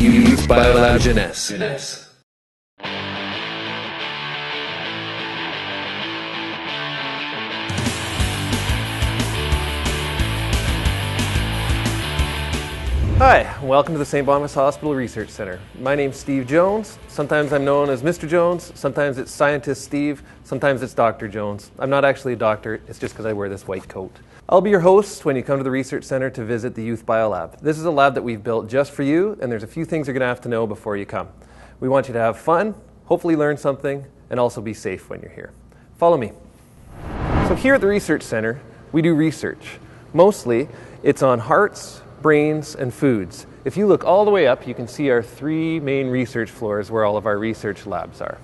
Youth BIOlab Jeunesse. Hi, welcome to the St-Boniface Hospital Research Center. My name's Steve Jones. Sometimes I'm known as Mr. Jones, sometimes it's Scientist Steve, sometimes it's Dr. Jones. I'm not actually a doctor, it's just because I wear this white coat. I'll be your host when you come to the Research Center to visit the Youth BIOlab. This is a lab that we've built just for you, and there's a few things you're going to have to know before you come. We want you to have fun, hopefully learn something, and also be safe when you're here. Follow me. So here at the Research Center, we do research. Mostly, it's on hearts, brains, and foods. If you look all the way up, you can see our three main research floors where all of our research labs are.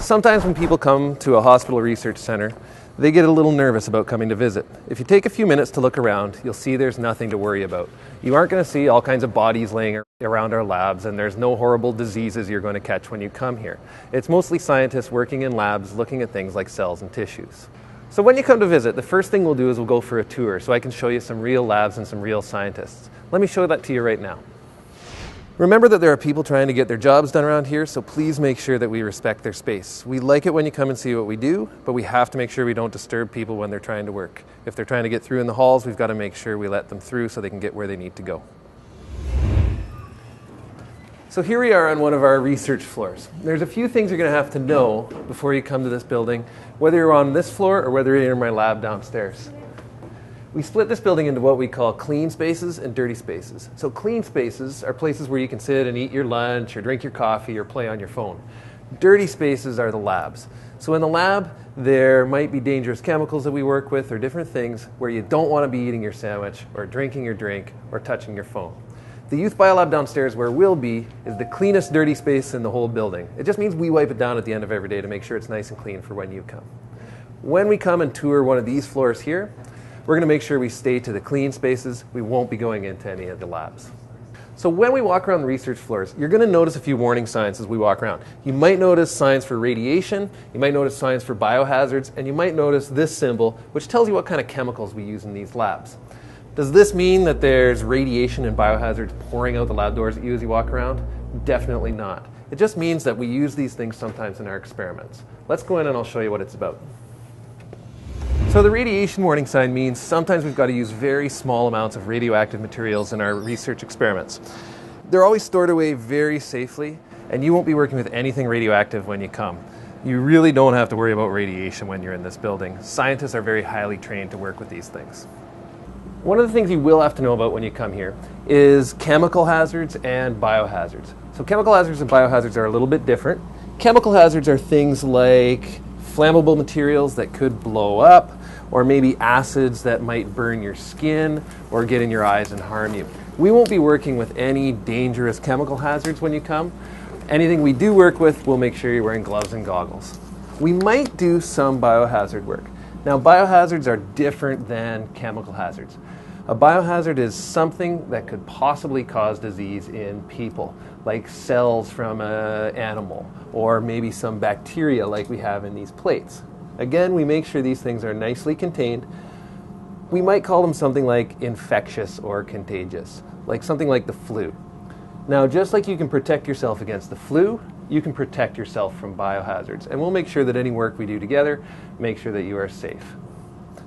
Sometimes when people come to a hospital research center, they get a little nervous about coming to visit. If you take a few minutes to look around, you'll see there's nothing to worry about. You aren't going to see all kinds of bodies laying around our labs, and there's no horrible diseases you're going to catch when you come here. It's mostly scientists working in labs looking at things like cells and tissues. So when you come to visit, the first thing we'll do is we'll go for a tour so I can show you some real labs and some real scientists. Let me show that to you right now. Remember that there are people trying to get their jobs done around here, so please make sure that we respect their space. We like it when you come and see what we do, but we have to make sure we don't disturb people when they're trying to work. If they're trying to get through in the halls, we've got to make sure we let them through so they can get where they need to go. So here we are on one of our research floors. There's a few things you're going to have to know before you come to this building, whether you're on this floor or whether you're in my lab downstairs. We split this building into what we call clean spaces and dirty spaces. So clean spaces are places where you can sit and eat your lunch or drink your coffee or play on your phone. Dirty spaces are the labs. So in the lab, there might be dangerous chemicals that we work with or different things where you don't want to be eating your sandwich or drinking your drink or touching your phone. The Youth BIOlab downstairs where we'll be is the cleanest dirty space in the whole building. It just means we wipe it down at the end of every day to make sure it's nice and clean for when you come. When we come and tour one of these floors here, we're going to make sure we stay to the clean spaces. We won't be going into any of the labs. So when we walk around the research floors, you're going to notice a few warning signs as we walk around. You might notice signs for radiation, you might notice signs for biohazards, and you might notice this symbol, which tells you what kind of chemicals we use in these labs. Does this mean that there's radiation and biohazards pouring out the lab doors at you as you walk around? Definitely not. It just means that we use these things sometimes in our experiments. Let's go in and I'll show you what it's about. So the radiation warning sign means sometimes we've got to use very small amounts of radioactive materials in our research experiments. They're always stored away very safely, and you won't be working with anything radioactive when you come. You really don't have to worry about radiation when you're in this building. Scientists are very highly trained to work with these things. One of the things you will have to know about when you come here is chemical hazards and biohazards. So chemical hazards and biohazards are a little bit different. Chemical hazards are things like flammable materials that could blow up, or maybe acids that might burn your skin or get in your eyes and harm you. We won't be working with any dangerous chemical hazards when you come. Anything we do work with, we'll make sure you're wearing gloves and goggles. We might do some biohazard work. Now, biohazards are different than chemical hazards. A biohazard is something that could possibly cause disease in people, like cells from an animal, or maybe some bacteria like we have in these plates. Again, we make sure these things are nicely contained. We might call them something like infectious or contagious, like something like the flu. Now, just like you can protect yourself against the flu, you can protect yourself from biohazards. And we'll make sure that any work we do together, make sure that you are safe.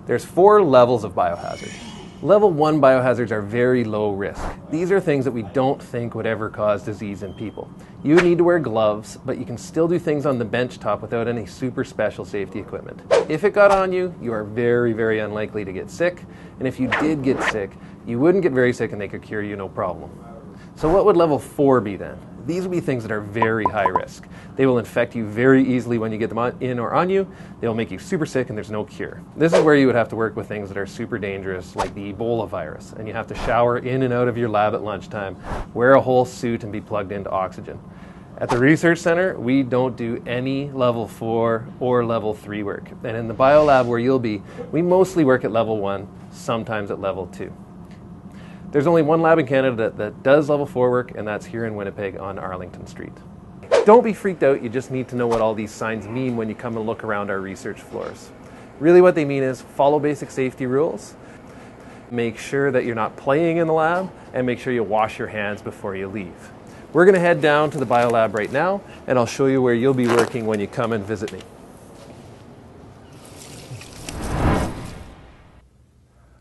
There's 4 levels of biohazard. Level 1 biohazards are very low risk. These are things that we don't think would ever cause disease in people. You need to wear gloves, but you can still do things on the bench top without any super special safety equipment. If it got on you, you are very, very unlikely to get sick. And if you did get sick, you wouldn't get very sick and they could cure you no problem. So what would level 4 be then? These would be things that are very high risk. They will infect you very easily when you get them in or on you. They will make you super sick and there's no cure. This is where you would have to work with things that are super dangerous, like the Ebola virus. And you have to shower in and out of your lab at lunchtime, wear a whole suit and be plugged into oxygen. At the Research Center, we don't do any level 4 or level 3 work. And in the BIOlab where you'll be, we mostly work at level 1, sometimes at level 2. There's only one lab in Canada that does level 4 work, and that's here in Winnipeg on Arlington Street. Don't be freaked out, you just need to know what all these signs mean when you come and look around our research floors. Really what they mean is follow basic safety rules. make sure that you're not playing in the lab, and make sure you wash your hands before you leave. We're going to head down to the BIOlab right now, and I'll show you where you'll be working when you come and visit me.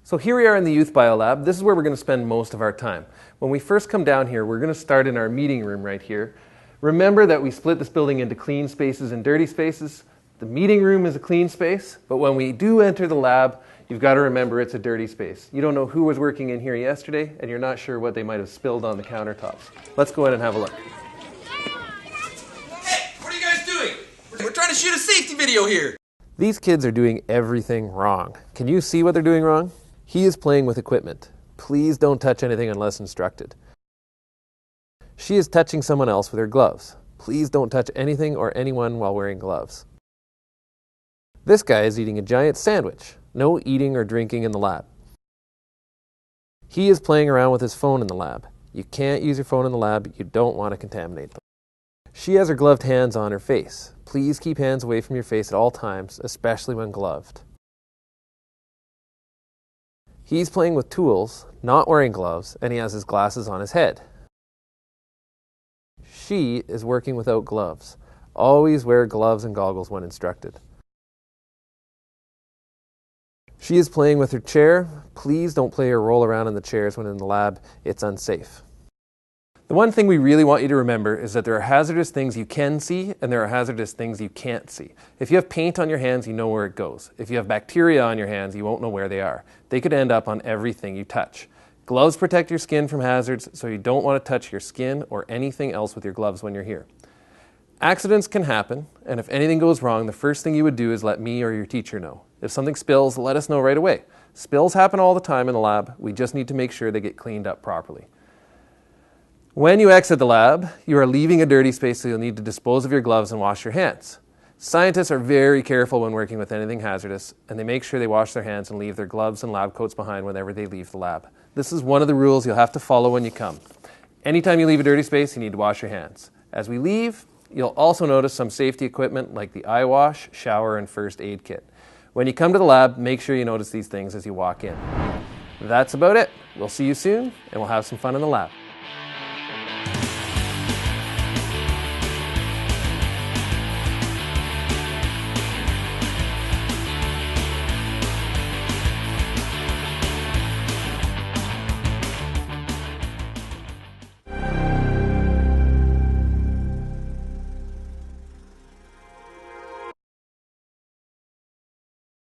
So here we are in the Youth BIOlab. This is where we're going to spend most of our time. When we first come down here, we're going to start in our meeting room right here. Remember that we split this building into clean spaces and dirty spaces. The meeting room is a clean space, but when we do enter the lab, you've got to remember it's a dirty space. You don't know who was working in here yesterday, and you're not sure what they might have spilled on the countertops. Let's go in and have a look. Hey, what are you guys doing? We're trying to shoot a safety video here. These kids are doing everything wrong. Can you see what they're doing wrong? He is playing with equipment. Please don't touch anything unless instructed. She is touching someone else with her gloves. Please don't touch anything or anyone while wearing gloves. This guy is eating a giant sandwich. No eating or drinking in the lab. He is playing around with his phone in the lab. You can't use your phone in the lab. You don't want to contaminate them. She has her gloved hands on her face. Please keep hands away from your face at all times, especially when gloved. He's playing with tools, not wearing gloves, and he has his glasses on his head. She is working without gloves. Always wear gloves and goggles when instructed. She is playing with her chair. Please don't play or roll around in the chairs when in the lab. It's unsafe. The one thing we really want you to remember is that there are hazardous things you can see and there are hazardous things you can't see. If you have paint on your hands, you know where it goes. If you have bacteria on your hands, you won't know where they are. They could end up on everything you touch. Gloves protect your skin from hazards, so you don't want to touch your skin or anything else with your gloves when you're here. Accidents can happen, and if anything goes wrong, the first thing you would do is let me or your teacher know. If something spills, let us know right away. Spills happen all the time in the lab. We just need to make sure they get cleaned up properly. When you exit the lab, you are leaving a dirty space, so you'll need to dispose of your gloves and wash your hands. Scientists are very careful when working with anything hazardous, and they make sure they wash their hands and leave their gloves and lab coats behind whenever they leave the lab. This is one of the rules you'll have to follow when you come. Anytime you leave a dirty space, you need to wash your hands. As we leave, you'll also notice some safety equipment like the eye wash, shower, and first aid kit. When you come to the lab, make sure you notice these things as you walk in. That's about it. We'll see you soon, and we'll have some fun in the lab.